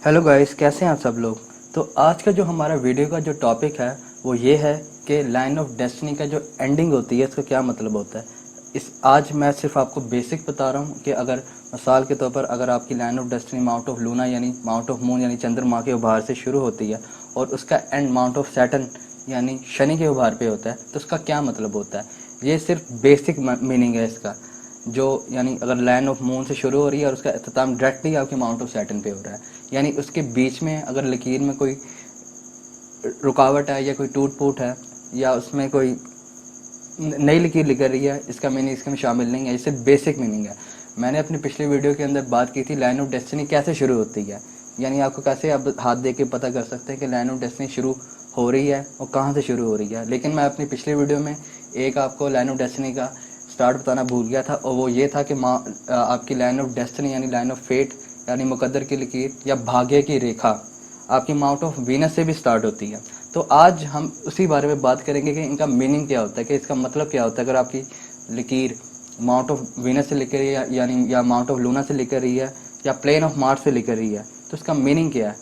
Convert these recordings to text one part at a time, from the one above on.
Hello guys, कैसे हैं आप सब लोग। तो आज का जो हमारा वीडियो का जो टॉपिक है वो ये है कि लाइन ऑफ डेस्टिनी का जो एंडिंग होती है इसका क्या मतलब होता है। इस आज मैं सिर्फ आपको बेसिक बता रहा हूँ कि अगर मिसाल के तौर पर अगर आपकी line of destiny mount of Luna यानी माउंट ऑफ मून यानी चंद्रमा के उभार से शुरू होती है और उसका एंड माउंट ऑफ सैटर्न यानी शनि के उभार पे होता है, तो उसका क्या मतलब होता है। ये सिर्फ बेसिक मीनिंग है इसका, जो यानी अगर लाइन ऑफ मून से शुरू हो रही है और उसका अख्ताम डायरेक्टली आपके माउंट ऑफ सैटर्न पे हो रहा है, यानी उसके बीच में अगर लकीर में कोई रुकावट है या कोई टूट फूट है या उसमें कोई नई लकीर निकल रही है, इसका मीनिंग इसके में शामिल नहीं है। इससे बेसिक मीनिंग है। मैंने अपनी पिछली वीडियो के अंदर बात की थी लाइन ऑफ डेस्टिनी कैसे शुरू होती है, यानी आपको कैसे आप हाथ दे के पता कर सकते हैं कि लाइन ऑफ डेस्टिनी शुरू हो रही है और कहाँ से शुरू हो रही है। लेकिन मैं अपनी पिछली वीडियो में एक आपको लाइन ऑफ डेस्टिनी का स्टार्ट बताना भूल गया था, और वो ये था कि आपकी लाइन ऑफ डेस्टिनी यानी लाइन ऑफ फेट यानी मुकद्दर की लकीर या भाग्य की रेखा आपकी माउंट ऑफ वीनस से भी स्टार्ट होती है। तो आज हम उसी बारे में बात करेंगे कि इनका मीनिंग क्या होता है, कि इसका मतलब क्या होता है। अगर आपकी लकीर माउंट ऑफ वीनस से लेकर रही है यानी या माउंट ऑफ लूना से लेकर रही है या प्लेन ऑफ मार्स से लेकर रही है, तो इसका मीनिंग क्या है।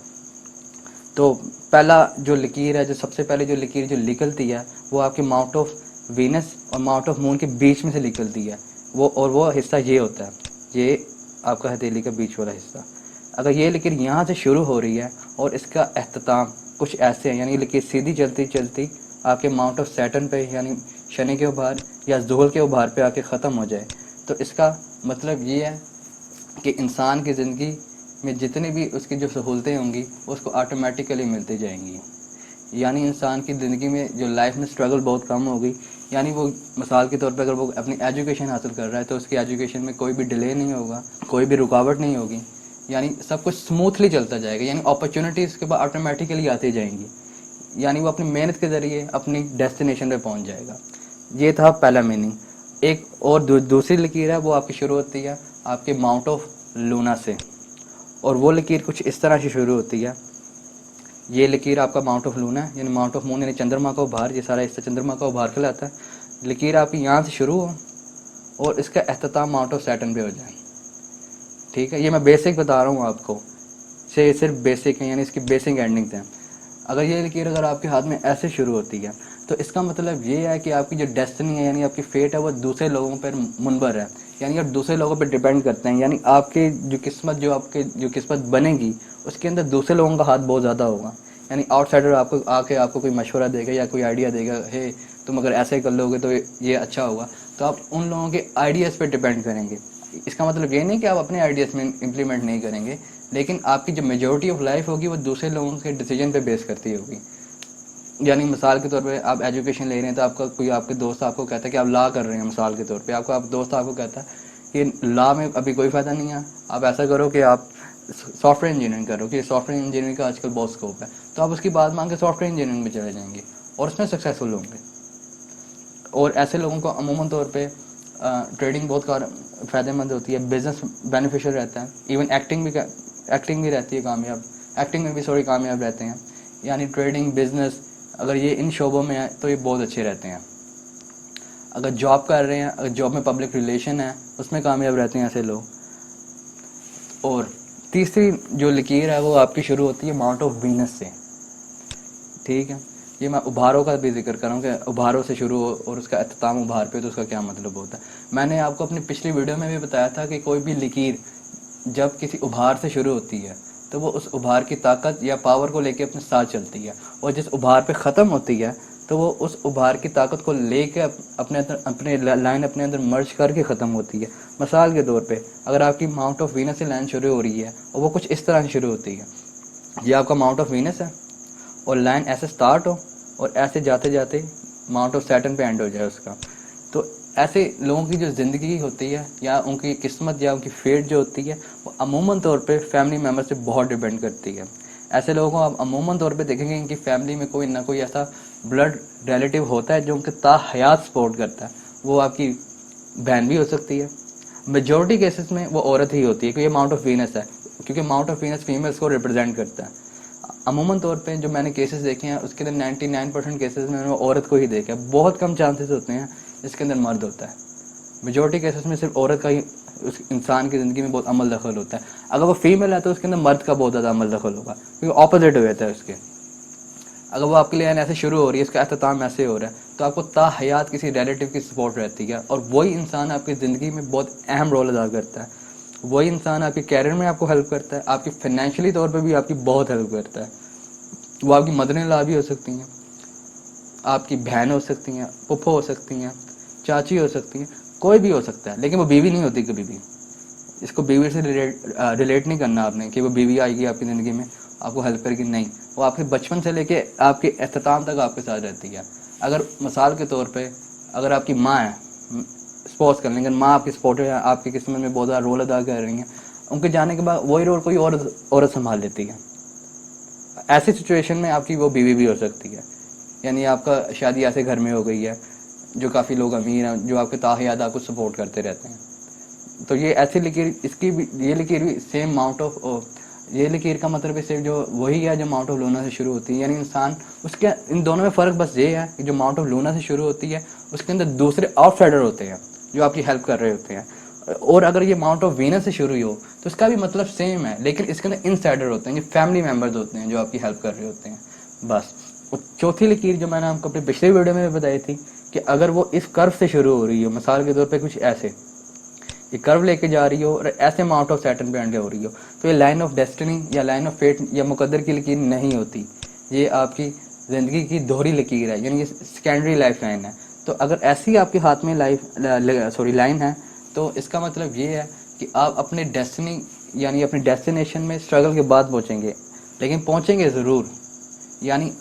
तो पहला जो लकीर है, जो सबसे पहले जो लकीर जो निकलती है वो आपके माउंट ऑफ वीनस और माउंट ऑफ मून के बीच में से निकलती है। वो हिस्सा ये होता है, ये आपका हथेली का बीच वाला हिस्सा। अगर ये लकीर यहाँ से शुरू हो रही है और इसका अख्ताम कुछ ऐसे है, यानी लकीर सीधी चलती चलती आपके माउंट ऑफ सैटर्न पे यानी शनि के उभार या जुहल के उभार पे आके ख़त्म हो जाए, तो इसका मतलब ये है कि इंसान की ज़िंदगी में जितनी भी उसकी जो सहूलतें होंगी वो उसको ऑटोमेटिकली मिलती जाएंगी। यानी इंसान की ज़िंदगी में जो लाइफ में स्ट्रगल बहुत कम होगी। यानी वो मिसाल के तौर पे अगर वो अपनी एजुकेशन हासिल कर रहा है तो उसकी एजुकेशन में कोई भी डिले नहीं होगा, कोई भी रुकावट नहीं होगी, यानी सब कुछ स्मूथली चलता जाएगा। यानी अपॉर्चुनिटीज़ के बाद ऑटोमेटिकली आती जाएंगी, यानी वो अपनी मेहनत के ज़रिए अपनी डेस्टिनेशन पे पहुंच जाएगा। ये था पहला मीनिंग। एक और दूसरी लकीर है, वो आपकी शुरू होती है आपके माउंट ऑफ लूना से, और वो लकीर कुछ इस तरह से शुरू होती है। ये लकीर आपका माउंट ऑफ लूना है यानी माउंट ऑफ मून यानी चंद्रमा का उभार, ये सारा हिस्सा चंद्रमा का उभार कहलाता है। लकीर आपकी यहाँ से शुरू हो और इसका अख्ताम माउंट ऑफ सैटर्न पे हो जाए। ठीक है, ये मैं बेसिक बता रहा हूँ आपको, से सिर्फ बेसिक है, यानी इसकी बेसिक एंडिंग्स हैं। अगर ये लकीर अगर आपके हाथ में ऐसे शुरू होती है तो इसका मतलब ये है कि आपकी जो डेस्टिनी है यानी आपकी फेट है वो दूसरे लोगों पर मुनबर है, यानी आप दूसरे लोगों पर डिपेंड करते हैं। यानी आपकी जो किस्मत बनेगी उसके अंदर दूसरे लोगों का हाथ बहुत ज़्यादा होगा। यानी आउटसाइडर आपको कोई मशवरा देगा या कोई आइडिया देगा, हे तुम अगर ऐसे कर लोगे तो ये अच्छा होगा, तो आप उन लोगों के आइडियाज़ पर डिपेंड करेंगे। इसका मतलब ये नहीं कि आप अपने आइडियाज़ में इम्प्लीमेंट नहीं करेंगे, लेकिन आपकी जो मेजोरिटी ऑफ लाइफ होगी वो दूसरे लोगों के डिसीजन पे बेस करती होगी। यानी मिसाल के तौर पे आप एजुकेशन ले रहे हैं तो आपके दोस्त आपको कहता है कि आप लॉ कर रहे हैं, मिसाल के तौर पे आप दोस्त आपको कहता है कि लॉ में अभी कोई फ़ायदा नहीं है, आप ऐसा करो कि आप सॉफ्टवेयर इंजीनियरिंग करो कि सॉफ्टवेयर इंजीनियरिंग का आजकल बहुत स्कोप है। तो आप उसकी बात मान के सॉफ्टवेयर इंजीनियरिंग में चले जाएंगे और उसमें सक्सेसफुल होंगे। और ऐसे लोगों को अमूमन तौर पे ट्रेडिंग बहुत फ़ायदेमंद होती है, बिजनेस बेनिफिशियल रहता है, इवन एक्टिंग भी रहती है कामयाब, एक्टिंग में भी थोड़ी कामयाब रहते हैं। यानी ट्रेडिंग बिजनेस अगर ये इन शोबों में है तो ये बहुत अच्छे रहते हैं। अगर जॉब कर रहे हैं, अगर जॉब में पब्लिक रिलेशन है उसमें कामयाब रहते हैं ऐसे लोग। और तीसरी जो लकीर है वो आपकी शुरू होती है माउंट ऑफ वीनस से। ठीक है, ये मैं उभारों का भी जिक्र कर रहा हूँ कि उभारों से शुरू हो और उसका अख्ताम उभार पे, तो उसका क्या मतलब होता है। मैंने आपको अपनी पिछली वीडियो में भी बताया था कि कोई भी लकीर जब किसी उभार से शुरू होती है तो वो उस उभार की ताकत या पावर को लेके अपने साथ चलती है, और जिस उभार पे ख़त्म होती है तो वो उस उभार की ताकत को लेके अपने लाइन अपने अंदर मर्ज करके ख़त्म होती है। मिसाल के तौर पे अगर आपकी माउंट ऑफ वीनस से लाइन शुरू हो रही है और वो कुछ इस तरह से शुरू होती है, ये आपका माउंट ऑफ वीनस है और लाइन ऐसे स्टार्ट हो और ऐसे जाते जाते माउंट ऑफ सैटर्न पे एंड हो जाए उसका, तो ऐसे लोगों की जो ज़िंदगी होती है या उनकी किस्मत या उनकी फेट जो होती है वो अमूमन तौर पे फैमिली मेम्बर से बहुत डिपेंड करती है। ऐसे लोगों को आप अमूमन तौर पे देखेंगे इनकी फैमिली में कोई ना कोई ऐसा ब्लड रिलेटिव होता है जो उनके ताहयात सपोर्ट करता है। वो आपकी बहन भी हो सकती है, मेजोरिटी केसेस में वो औरत ही होती है क्योंकि माउंट ऑफ वीनस है, क्योंकि माउंट ऑफ वीनस फीमेल्स को रिप्रेजेंट करता है। अमूमन तौर पे जो मैंने केसेस देखे हैं उसके अंदर 99% केसेस में मैंने औरत को ही देखा है। बहुत कम चांसेस होते हैं जिसके अंदर मर्द होता है। मेजोरिटी केसेस में सिर्फ औरत का ही उस इंसान की ज़िंदगी में बहुत अमल दखल होता है। अगर वो फीमेल है तो उसके अंदर मर्द का बहुत ज़्यादा अमल दखल होगा, क्योंकि ऑपोजिट हो जाता है उसके। अगर वो आपके लिए ऐसे शुरू हो रही है, इसका अख्ताम ऐसे हो रहा है, तो आपको ताहयात किसी रिलेटिव की सपोर्ट रहती है, और वही इंसान आपकी ज़िंदगी में बहुत अहम रोल अदा करता है। वही इंसान आपके कैरियर में आपको हेल्प करता है, आपकी फाइनेंशियली तौर पर भी आपकी बहुत हेल्प करता है। वो आपकी मदर इन लॉ भी हो सकती हैं, आपकी बहन हो सकती हैं, फूफो हो सकती हैं, चाची हो सकती हैं, कोई भी हो सकता है, लेकिन वो बीवी नहीं होती कभी भी। इसको बीवी से रिलेट नहीं करना आपने कि वो बीवी आएगी आपकी ज़िंदगी में आपको हेल्प करेगी, नहीं। वो आपके बचपन से लेके आपके अख्ताम तक आपके साथ रहती है। अगर मिसाल के तौर पे अगर आपकी माँ है, सपोज कर लेंगे माँ आपकी सपोर्टर है, आपकी किस्मत में बहुत ज़्यादा रोल अदा कर रही हैं, उनके जाने के बाद वही रोल कोई और औरत संभाल लेती है। ऐसी सिचुएशन में आपकी वो बीवी भी हो सकती है। यानी आपका शादी ऐसे घर में हो गई है जो काफ़ी लोग अमीर हैं, जो आपके ताहयात आपको सपोर्ट करते रहते हैं, तो ये ऐसी लकीर, इसकी भी ये लकीर भी सेम अमाउंट ऑफ, ये लकीर का मतलब है सिर्फ जो वही है जो अमाउंट ऑफ लूना से शुरू होती है। यानी इंसान उसके इन दोनों में फ़र्क बस ये है कि जो अमाउंट ऑफ लूना से शुरू होती है उसके अंदर दूसरे आउटसाइडर होते हैं जो आपकी हेल्प कर रहे होते हैं, और अगर ये अमाउंट ऑफ वीनस से शुरू हो तो इसका भी मतलब सेम है, लेकिन इसके अंदर इनसाइडर होते हैं, ये फैमिली मेम्बर्स होते हैं जो आपकी हेल्प कर रहे होते हैं बस। और चौथी लकीर जो मैंने आपको अपने पिछले वीडियो में बताई थी कि अगर वो इस कर्व से शुरू हो रही हो, मिसाल के तौर पे कुछ ऐसे ये कर्व लेके जा रही हो और ऐसे अमाउंट ऑफ सैटर्न पे एंड हो रही हो, तो ये लाइन ऑफ डेस्टिनी या लाइन ऑफ फेट या मुकद्दर की लकीर नहीं होती, ये आपकी ज़िंदगी की दोहरी लकीर है, यानी ये सेकेंडरी लाइफ लाइन है। तो अगर ऐसी आपके हाथ में लाइन है तो इसका मतलब ये है कि आप अपने डेस्टिनी यानी अपनी डेस्टिनेशन में स्ट्रगल के बाद पहुँचेंगे, लेकिन पहुँचेंगे ज़रूर। यानी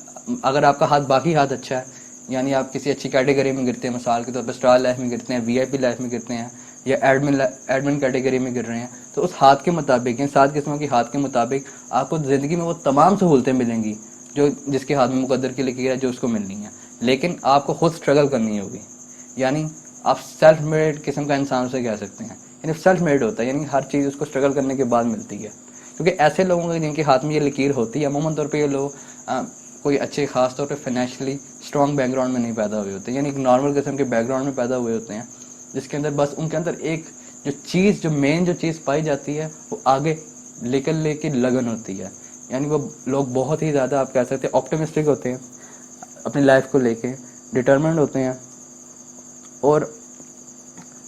अगर आपका हाथ बाकी हाथ अच्छा है, यानी आप किसी अच्छी कैटेगरी में गिरते हैं, मिसाल के तौर पर स्टार लाइफ में गिरते हैं, वीआईपी लाइफ में गिरते हैं, या एडमिन कैटेगरी में गिर रहे हैं, तो उस हाथ के मुताबिक, इन 7 किस्मों की हाथ के मुताबिक आपको ज़िंदगी में वो तमाम सहूलतें मिलेंगी जो जिसके हाथ में मुकद्दर की लकीर है जो उसको मिलनी है, लेकिन आपको खुद स्ट्रगल करनी होगी। यानी आप सेल्फ मेड किस्म का इंसान उसे कह सकते हैं, यानी सेल्फ मेड होता है, यानी हर चीज़ उसको स्ट्रगल करने के बाद मिलती है। क्योंकि ऐसे लोगों के जिनके हाथ में ये लकीर होती है, अमूमन तौर पर ये लोग कोई अच्छे खास तौर पे फाइनेंशियली स्ट्रॉन्ग बैकग्राउंड में नहीं पैदा हुए होते, यानी एक नॉर्मल किस्म के बैकग्राउंड में पैदा हुए होते हैं, जिसके अंदर बस उनके अंदर एक जो मेन चीज़ पाई जाती है वो आगे लेकर की लगन होती है। यानी वो लोग बहुत ही ज़्यादा आप कह सकते हैं ऑप्टिमिस्टिक होते हैं, अपनी लाइफ को लेके डिटर्मिन्ड होते हैं, और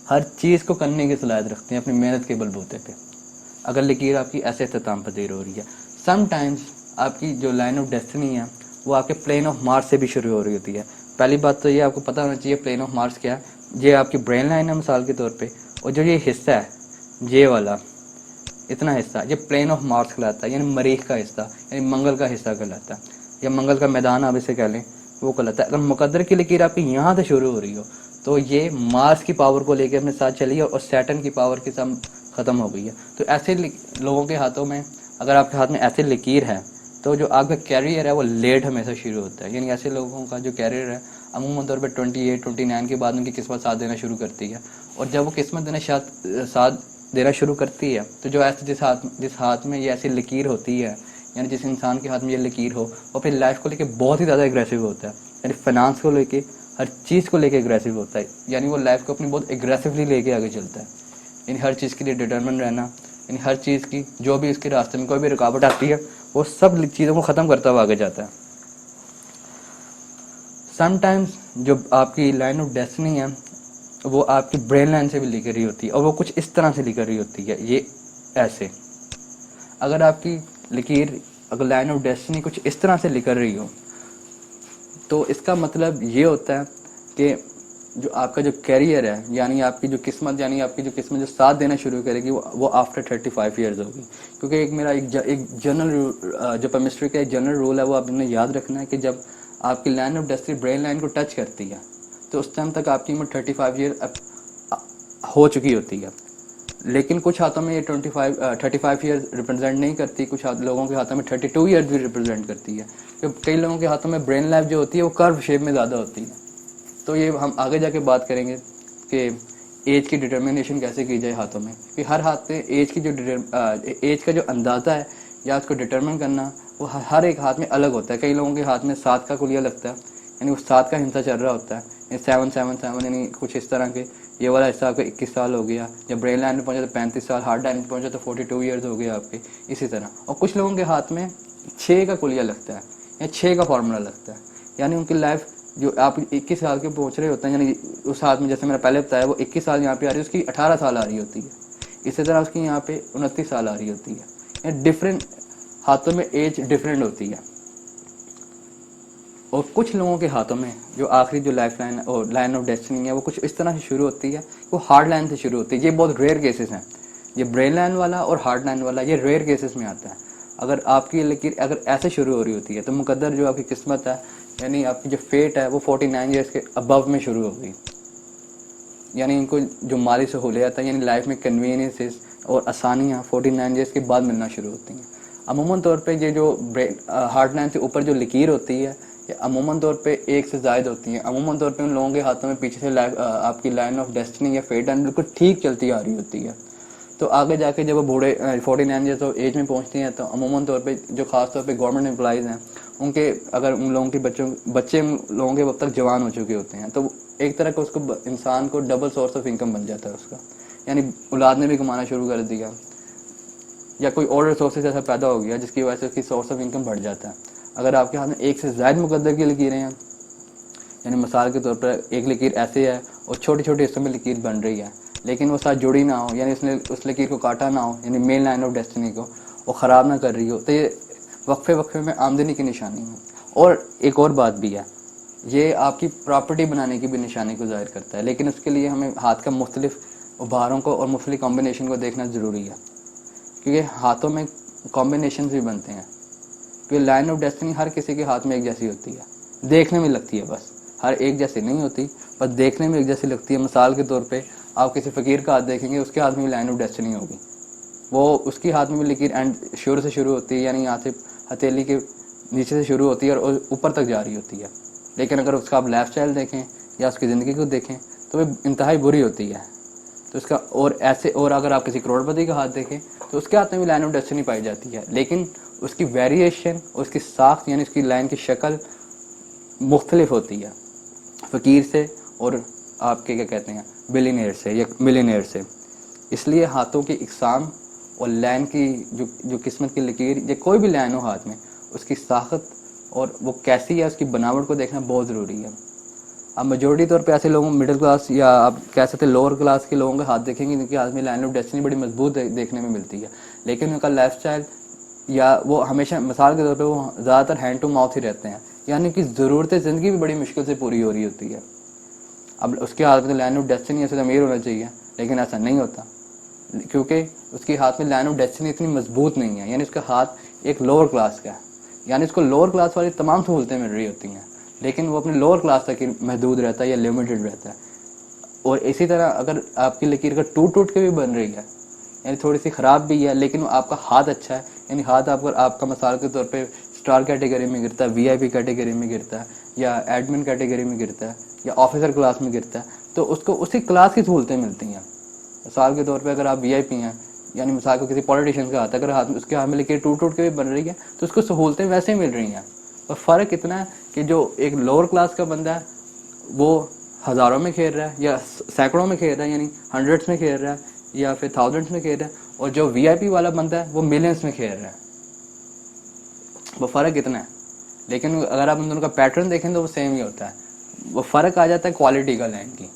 हर चीज़ को करने की सलाहियत रखते हैं अपनी मेहनत के बलबूते पे। अगर लकीर आपकी ऐसे इख्तिताम पजीर हो रही है, समटाइम्स आपकी जो लाइन ऑफ डेस्टिनी है वो आपके प्लेन ऑफ मार्स से भी शुरू हो रही होती है। पहली बात तो ये आपको पता होना चाहिए प्लेन ऑफ मार्स क्या है। ये आपकी ब्रेन लाइन है मिसाल के तौर पे, और जो ये हिस्सा है ये वाला इतना हिस्सा ये प्लेन ऑफ मार्स कहलाता है, यानी मरीख का हिस्सा, यानी मंगल का हिस्सा कहलाता है, या मंगल का मैदान आप इसे कह लें, वो कहलाता है। अगर मुकद्दर की लकीर आपकी यहाँ से शुरू हो रही हो तो ये मार्स की पावर को लेकर अपने साथ चली है और सैटर्न की पावर के साथ ख़त्म हो गई है। तो ऐसे लोगों के हाथों में, अगर आपके हाथ में ऐसे लकीर है तो जो आपका कैरियर है वो लेट हमेशा शुरू होता है। यानी ऐसे लोगों का जो कैरियर है अमूमन तौर पे 28-29 के बाद उनकी किस्मत साथ देना शुरू करती है, और जब वो किस्मत साथ देना शुरू करती है तो जो ऐसे जिस हाथ में ये ऐसी लकीर होती है, यानी जिस इंसान के हाथ में ये लकीर हो, वो अपनी लाइफ को लेके बहुत ही ज़्यादा एग्रेसिव होता है, यानी फाइनेंस को लेके हर चीज़ को लेके एग्रेसिव होता है, यानी वो लाइफ को अपनी बहुत एग्रेसिवली लेके आगे चलता है। यानी हर चीज़ के लिए डिटर्मिन रहना, यानी हर चीज़ की जो भी इसके रास्ते में कोई भी रुकावट आती है वो सब चीज़ों को ख़त्म करता हुआ आगे जाता है। समटाइम्स जो आपकी लाइन ऑफ डेस्टिनी है वो आपकी ब्रेन लाइन से भी लिख रही होती है, और वो कुछ इस तरह से लिख रही होती है, ये ऐसे। अगर आपकी लकीर, अगर लाइन ऑफ डेस्टिनी कुछ इस तरह से लिख रही हो तो इसका मतलब ये होता है कि जो आपका जो कैरियर है, यानी आपकी जो किस्मत जो साथ देना शुरू करेगी वो आफ्टर 35 ईयर्स होगी। क्योंकि एक जनरल जो केमिस्ट्री का एक जनरल रूल है वो आपने याद रखना है कि जब आपकी line of destiny brain line को टच करती है तो उस टाइम तक आपकी उम्र 35 ईयर हो चुकी होती है। लेकिन कुछ हाथों में ये 35 ईयर रिप्रेजेंट नहीं करती, कुछ लोगों के हाथों में 32 ईयर भी रिप्रेजेंट करती है। क्योंकि कई लोगों के हाथों में ब्रेन लाइफ जो होती है वो कर्व शेप में ज़्यादा होती है। तो ये हम आगे जाके बात करेंगे कि एज की डिटर्मिनेशन कैसे की जाए हाथों में, कि हर हाथ पे एज का जो अंदाज़ा है या उसको डिटर्मिन करना वो हर एक हाथ में अलग होता है। कई लोगों के हाथ में 7 का कुलिया लगता है, यानी वो 7 का हिस्सा चल रहा होता है, 7 यानी कुछ इस तरह के, ये वाला हिस्सा आपका 21 साल हो गया, जब ब्रेन लाइन में पहुंचे तो 35 साल, हार्ट लाइन में पहुंचे तो 42 ईयर्स हो गए आपके, इसी तरह। और कुछ लोगों के हाथ में 6 का कुलिया लगता है या 6 का फार्मूला लगता है, यानी उनकी लाइफ जो आप 21 साल के पहुंच रहे होते हैं, यानी उस हाथ में जैसे मैंने पहले बताया वो 21 साल यहाँ पे आ रही है, उसकी 18 साल आ रही होती है, इसी तरह उसकी यहाँ पे 29 साल आ रही होती है। डिफरेंट हाथों में एज डिफरेंट होती है। और कुछ लोगों के हाथों में जो आखिरी जो लाइफ लाइन और लाइन ऑफ डेस्टिनी है वो कुछ इस तरह से शुरू होती है, वो हार्ड लाइन से शुरू होती है। ये बहुत रेयर केसेस हैं, ये ब्रेन लाइन वाला और हार्ड लाइन वाला ये रेयर केसेस में आता है। अगर आपकी लकीर अगर ऐसे शुरू हो रही होती है तो मुकद्दर जो आपकी किस्मत है, यानी आपकी जो फेट है वो 49 ईयर्स के अबव में शुरू हो गई। यानी इनको जो माली सहूलियत है, यानी लाइफ में कन्वीनियंसेस और आसानियाँ 49 ईयर्स के बाद मिलना शुरू होती हैं। अमूमन तौर पे ये जो हार्ड लाइन से ऊपर जो लकीर होती है ये अमूमन तौर पे एक से ज़ायद होती है। अमूमन तौर पे उन लोगों के हाथों में पीछे से आपकी लाइन ऑफ डेस्टिनी या फेट लाइन बिल्कुल ठीक चलती आ रही होती है। तो आगे जाके जब वो बूढ़े 49 ईयर्स ऑफ एज में पहुंचती हैं तो अमूमन तौर पे जो खास तौर पे गवर्नमेंट एम्प्लॉइज़ हैं उनके अगर उन लोगों के बच्चे उन लोगों के वक्त तक जवान हो चुके होते हैं, तो एक तरह का उसको इंसान को डबल सोर्स ऑफ इनकम बन जाता है उसका, यानी औलाद ने भी कमाना शुरू कर दिया या कोई और रिसोर्सेज ऐसा पैदा हो गया जिसकी वजह से उसकी सोर्स ऑफ इनकम बढ़ जाता है। अगर आपके हाथ में एक से ज़ायद मुकद्दर की लकीरें हैं, यानी मिसाल के तौर पर एक लकीर ऐसे है और छोटे छोटे हिस्सों में लकीर बन रही है लेकिन वो साथ जुड़ी ना हो, यानी उसने उस लकीर को काटा ना हो, यानी मेन लाइन ऑफ डेस्टिनी को वो ख़राब ना कर रही हो, तो ये वक्फे वक्फे में आमदनी की निशानी है। और एक और बात भी है, ये आपकी प्रॉपर्टी बनाने की भी निशानी को जाहिर करता है, लेकिन उसके लिए हमें हाथ का मुख्तलिफ उभारों को और मुख्तलिफ कॉम्बिनेशन को देखना ज़रूरी है, क्योंकि हाथों में कॉम्बिनेशन भी बनते हैं। क्योंकि लाइन ऑफ डेस्टिनी हर किसी के हाथ में एक जैसी होती है, देखने में लगती है, बस हर एक जैसी नहीं होती, पर देखने में एक जैसी लगती है। मिसाल के तौर पे आप किसी फ़कीर का हाथ देखेंगे, उसके हाथ में भी लाइन ऑफ डेस्टिनी होगी, वो उसकी हाथ में भी लकीर एंड शुरू से शुरू होती है, यानी यहाँ से हथेली के नीचे से शुरू होती है और ऊपर तक जा रही होती है। लेकिन अगर उसका आप लाइफ स्टाइल देखें या उसकी ज़िंदगी को देखें तो वह इंतहाई बुरी होती है। तो इसका और ऐसे, और अगर आप किसी करोड़पति का हाथ देखें तो उसके हाथ में भी लाइन ऑफ डेस्टिनी पाई जाती है, लेकिन उसकी वेरिएशन, उसकी साख्त यानी उसकी लाइन की शक्ल मुख्तलिफ होती है फ़कीर से और आपके क्या कहते हैं बिलियनियर से या मिलियनियर से। इसलिए हाथों की इकसाम और लाइन की जो किस्मत की लकीर या कोई भी लाइन हो हाथ में, उसकी साख्त और वो कैसी है उसकी बनावट को देखना बहुत ज़रूरी है। अब मेजोरिटी तौर पे ऐसे लोगों, मिडिल क्लास या आप कह सकते हैं लोअर क्लास के लोगों के हाथ देखेंगे जिनके हाथ में लाइन ऑफ डेस्टिनी बड़ी मजबूत देखने में मिलती है, लेकिन उनका लाइफ स्टाइल या वो हमेशा मिसाल के तौर पे वो ज़्यादातर हैंड टू माउथ ही रहते हैं, यानी कि ज़रूरतें ज़िंदगी भी बड़ी मुश्किल से पूरी हो रही होती है। अब उसके हाथ में लाइन ऑफ डेस्टिनी ऐसे अमीर होना चाहिए, लेकिन ऐसा नहीं होता, क्योंकि उसके हाथ में लाइन ऑफ डेस्टिनी इतनी मजबूत नहीं है, यानी उसका हाथ एक लोअर क्लास का है, यानी उसको लोअर क्लास वाली तमाम सहूलतें मिल रही होती हैं, लेकिन वो अपने लोअर क्लास तक ही महदूद रहता है या लिमिटेड रहता है। और इसी तरह अगर आपकी लकीर का टूट टूट के भी बन रही है, यानी थोड़ी सी ख़राब भी है, लेकिन आपका हाथ अच्छा है, यानी हाथ आपका मिसाल के तौर पे स्टार कैटेगरी में गिरता है, वीआईपी कैटेगरी में गिरता है, या एडमिन कैटेगरी में गिरता है, या ऑफिसर क्लास में गिरता है, तो उसको उसी क्लास की सहूलतें मिलती हैं। मिसाल के तौर पे अगर आप वीआईपी हैं, यानी मिसाल को किसी पॉलिटिशियन का हाथ है, अगर हाथ में उसके हाथ में लकीर टूट टूट के भी बन रही है तो उसको सहूलतें वैसे ही मिल रही हैं। और फ़र्क इतना है कि जो एक लोअर क्लास का बंदा है वो हज़ारों में खेल रहा है या सैकड़ों में खेल रहा है, यानी हंड्रेड्स में खेल रहा है या फिर थाउजेंड्स में खेल रहा है, और जो वीआईपी वाला बंदा है वो मिलियंस में खेल रहा है। वो फ़र्क इतना है, लेकिन अगर आप उन दोनों का पैटर्न देखें तो वो सेम ही होता है। वो फ़र्क आ जाता है क्वालिटी का लाइन की।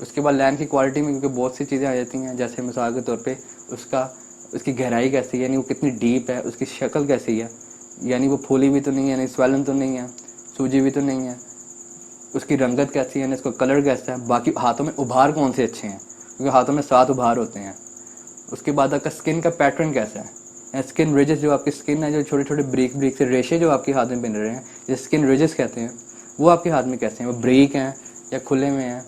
उसके बाद लाइन की क्वालिटी में क्योंकि बहुत सी चीज़ें आ जाती हैं, जैसे मिसाल के तौर पे उसकी गहराई कैसी है, यानी वो कितनी डीप है, उसकी शक्ल कैसी है, यानी वो फूली भी तो नहीं है, यानी स्वेलन तो नहीं है, सूजी भी तो नहीं है, उसकी रंगत कैसी है, यानी उसका कलर कैसा है, बाकी हाथों में उभार कौन से अच्छे हैं, क्योंकि हाथों में 7 उभार होते हैं। उसके बाद आपका स्किन का पैटर्न कैसा है, स्किन रिजेस, जो आपकी स्किन है, जो छोटे छोटे ब्रीक ब्रीक से रेशे जो आपके हाथ में बन रहे हैं, जो स्किन रिजेस कहते हैं, वो आपके हाथ में कैसे हैं, वो ब्रीक हैं या खुले में हैं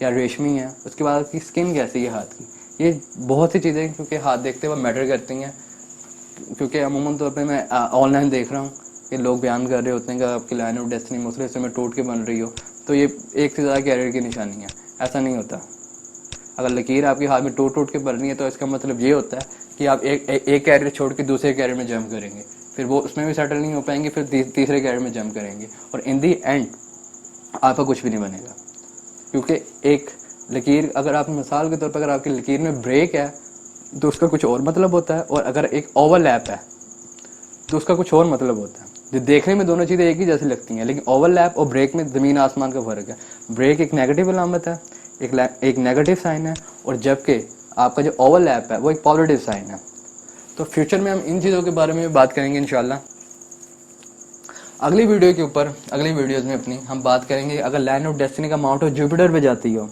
या रेशमी हैं। उसके बाद आपकी स्किन कैसी है हाथ की, ये बहुत सी चीज़ें क्योंकि हाथ देखते हुए मैटर करती हैं। क्योंकि अमूमन तौर पे मैं ऑनलाइन देख रहा हूँ कि लोग बयान कर रहे होते हैं कि आपकी लाइन ऑफ डेस्टिनी मुख्तलिफ हिस्सों में टूट के बन रही हो, तो ये एक से ज़्यादा कैरियर की निशानी है। ऐसा नहीं होता। अगर लकीर आपके हाथ में टूट टूट के बन रही है तो इसका मतलब ये होता है कि आप एक कैरियर छोड़ के दूसरे कैरियर में जंप करेंगे, फिर वो उसमें भी सेटल नहीं हो पाएंगे, फिर तीसरे कैरियर में जंप करेंगे और इन दी एंड आपका कुछ भी नहीं बनेगा। क्योंकि एक लकीर, अगर आप मिसाल के तौर पर अगर आपकी लकीर में ब्रेक है तो उसका कुछ और मतलब होता है, और अगर एक ओवरलैप है तो उसका कुछ और मतलब होता है। जो देखने में दोनों चीज़ें एक ही जैसी लगती हैं, लेकिन ओवरलैप और ब्रेक में ज़मीन आसमान का फ़र्क है। ब्रेक एक नेगेटिव अलामत है, एक नेगेटिव साइन है, और जबकि आपका जो ओवरलैप है वो एक पॉजिटिव साइन है। तो फ्यूचर में हम इन चीज़ों के बारे में भी बात करेंगे इंशाल्लाह। अगली वीडियो के ऊपर, अगली वीडियोज़ में अपनी हम बात करेंगे अगर लाइन ऑफ डेस्टिनी का माउंट ऑफ जुपिटर पे जाती हो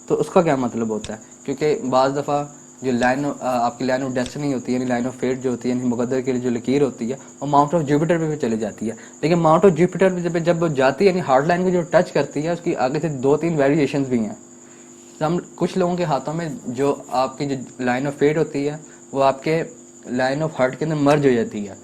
तो उसका क्या मतलब होता है। क्योंकि बाज़ दफ़ा जो आपकी लाइन ऑफ डेस्टिनी होती है, यानी लाइन ऑफ फेट जो होती है, यानी मुकद्दर के लिए जो लकीर होती है, वो माउंट ऑफ जुपिटर पे भी चली जाती है। लेकिन माउंट ऑफ जुपिटर पे जब वो जाती है, यानी हार्ड लाइन को जो टच करती है, उसकी आगे से 2-3 वेरिएशंस भी हैं। हम कुछ लोगों के हाथों में जो आपकी जो लाइन ऑफ फेट होती है वो आपके लाइन ऑफ हार्ट के अंदर मर्ज हो जाती है,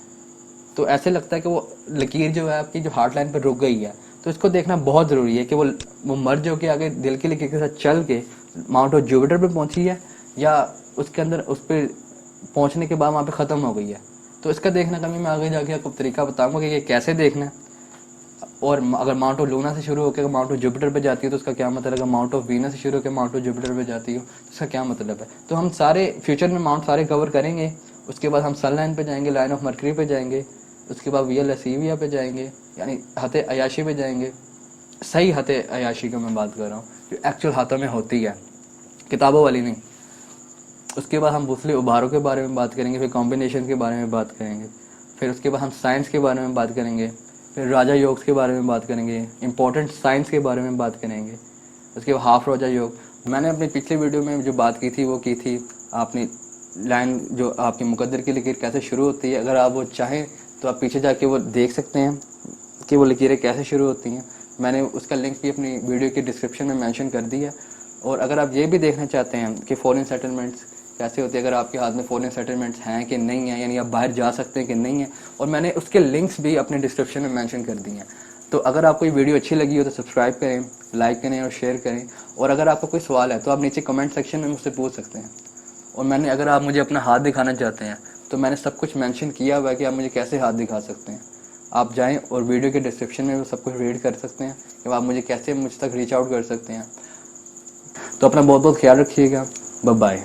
तो ऐसे लगता है कि वो लकीर जो है आपकी जो हार्ट लाइन पर रुक गई है। तो इसको देखना बहुत ज़रूरी है कि वो मर्ज होकर आगे दिल की लकीर के साथ चल के माउंट ऑफ जुपिटर पे पहुंची है, या उसके अंदर उस पर पहुंचने के बाद वहाँ पे ख़त्म हो गई है। तो इसका देखना कभी मैं आगे जाके आपको तरीका बताऊंगा कि ये कैसे देखना है। और अगर माउंट ऑफ लूना से शुरू होकर माउंट ऑफ जुपिटर पे जाती है तो उसका क्या मतलब है, माउंट ऑफ वीनस से शुरू होकर माउंट ऑफ जुपिटर पे जाती हो तो इसका क्या मतलब है। तो हम सारे फ्यूचर में माउंट सारे कवर करेंगे। उसके बाद हम सन लाइन पे जाएंगे, लाइन ऑफ मरकरी पे जाएंगे, उसके बाद वीएल लसीविया पे जाएंगे, यानी हते अयाशी पे जाएंगे। सही हते अयाशी का मैं बात कर रहा हूँ, जो एक्चुअल हाथों में होती है, किताबों वाली नहीं। उसके बाद हम बुसले उभारों के बारे में बात करेंगे, फिर कॉम्बिनेशन के बारे में बात करेंगे, फिर उसके बाद हम साइंस के बारे में बात करेंगे, फिर राजा योग के बारे में बात करेंगे, इंपॉर्टेंट साइंस के बारे में बात करेंगे। उसके बाद हाफ रोजा योग। मैंने अपनी पिछले वीडियो में जो बात की थी वो की थी आपने लाइन जो आपकी मुकद्दर की लकीर कैसे शुरू होती है। अगर आप वो चाहें तो आप पीछे जाके वो देख सकते हैं कि वो लकीरें कैसे शुरू होती हैं। मैंने उसका लिंक भी अपनी वीडियो के डिस्क्रिप्शन में मेंशन कर दिया। और अगर आप ये भी देखना चाहते हैं कि फॉरेन सेटलमेंट्स कैसे होती है, अगर आपके हाथ में फॉरेन सेटलमेंट्स हैं कि नहीं हैं, यानी आप बाहर जा सकते हैं कि नहीं है, और मैंने उसके लिंक्स भी अपने डिस्क्रिप्शन में मेंशन कर दिए हैं। तो अगर आपको ये वीडियो अच्छी लगी हो तो सब्सक्राइब करें, लाइक करें और शेयर करें। और अगर आपको कोई सवाल है तो आप नीचे कमेंट सेक्शन में मुझसे पूछ सकते हैं। और अगर आप मुझे अपना हाथ दिखाना चाहते हैं तो मैंने सब कुछ मेंशन किया हुआ है कि आप मुझे कैसे हाथ दिखा सकते हैं। आप जाएं और वीडियो के डिस्क्रिप्शन में वो सब कुछ रीड कर सकते हैं कि आप मुझे कैसे मुझ तक रीच आउट कर सकते हैं। तो अपना बहुत बहुत ख्याल रखिएगा। Bye bye.